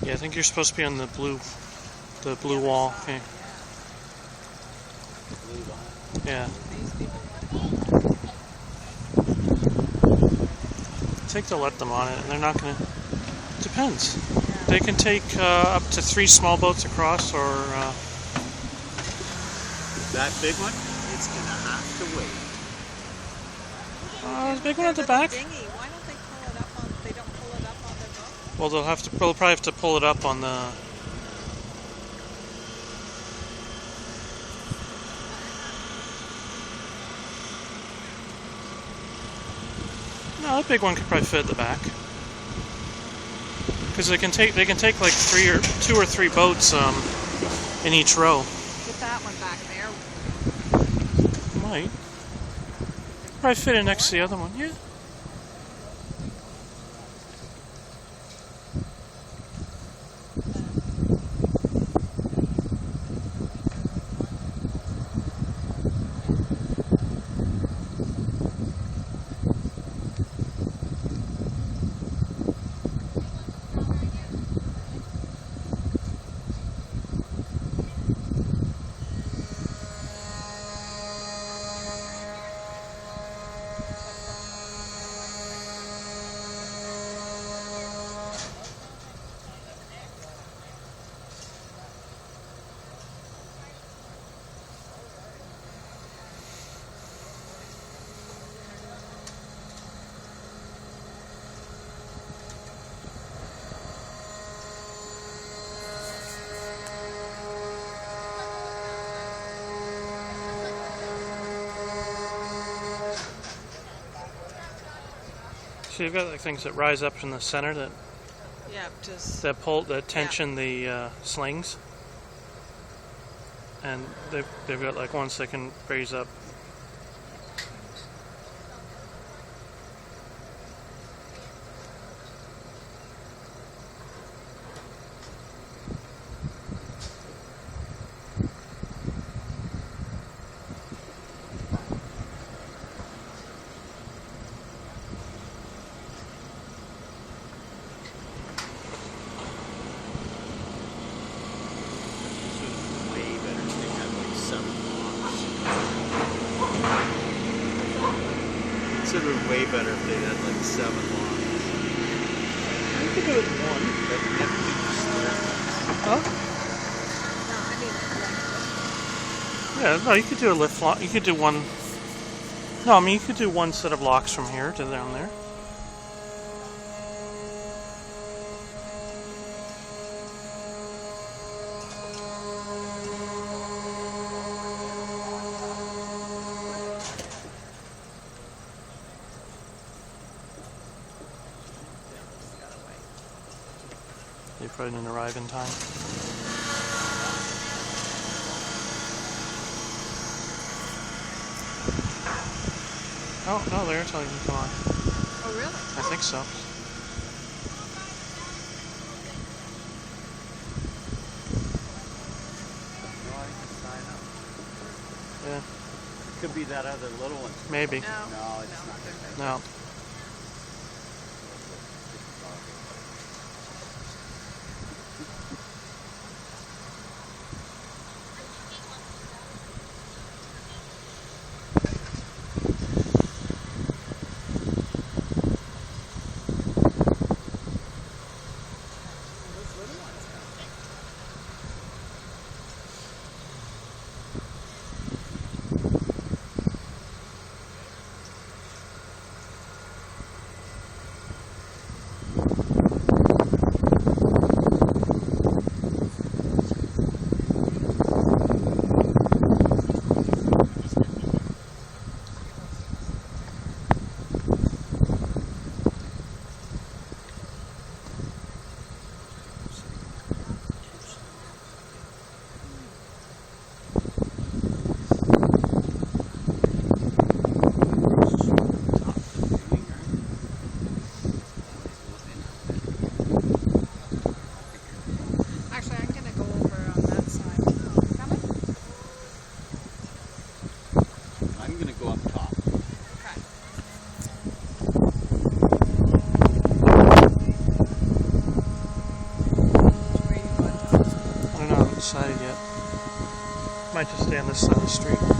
Yeah, I think you're supposed to be on the blue wall. Okay. Yeah. Take to let them on it, and they're not gonna. Depends. They can take up to 3 small boats across, or. That big one? It's gonna have to wait. The big one at the back. Dinghy. Why don't they pull it up on? They don't pull it up on their boat. Well, they'll probably have to pull it up on the. No, the big one could probably fit at the back. Because they can take like 2 or 3 boats in each row. Put that one back there. Might. Probably fit in next to the other one. Yeah. So you've got like things that rise up in the center that tension the slings, and they've got like ones that can raise up. It would be way better if they had like 7 lines. You could do it in one. But you have to do Huh? No, I mean Yeah, no, you could do a lift lock. You could do one. No, I mean you could do one set of locks from here to down there. You probably didn't arrive in time. Oh, no, they're telling you to come on. Oh, really? I think so. Yeah. Could be that other little one. Maybe. No, it's not. No. Might just stay on this side of the street.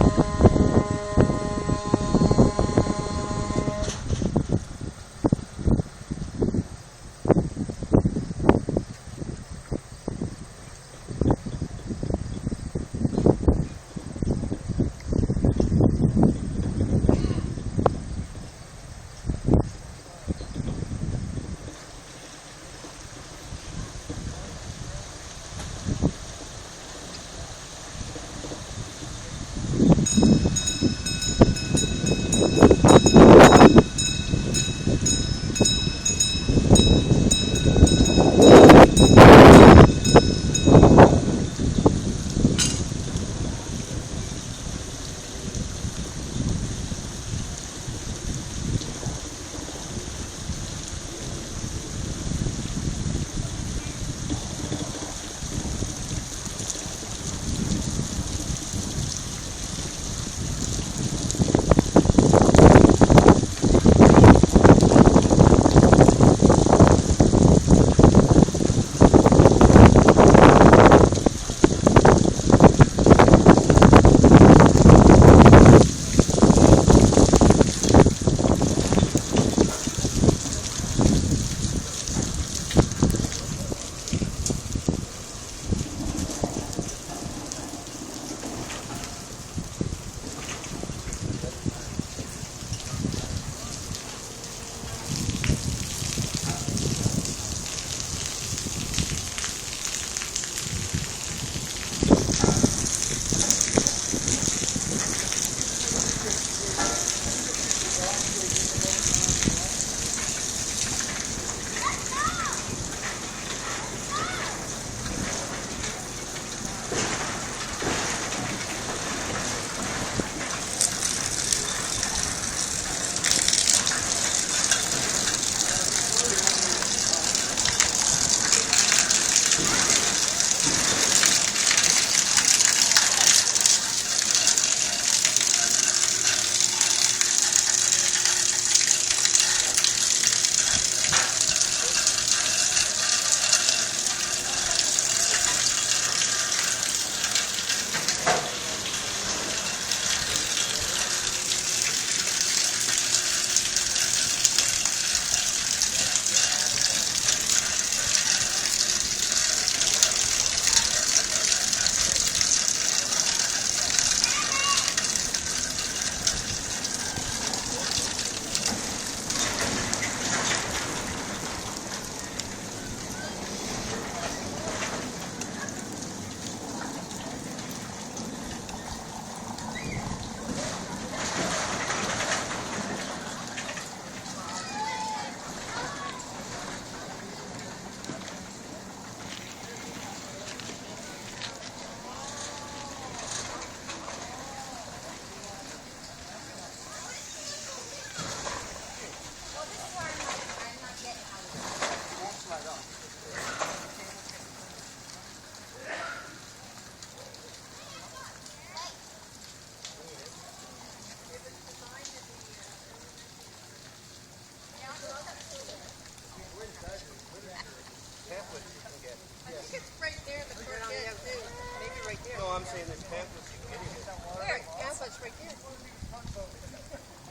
I'm saying there's pamphlets you can get here. Where? Pamphlets right there.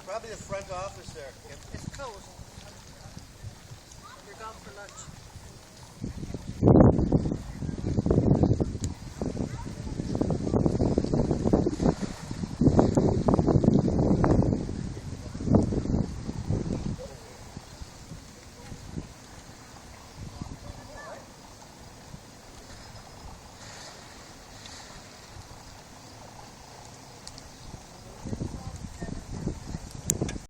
Probably the front office there. It's closed. You're gone for lunch.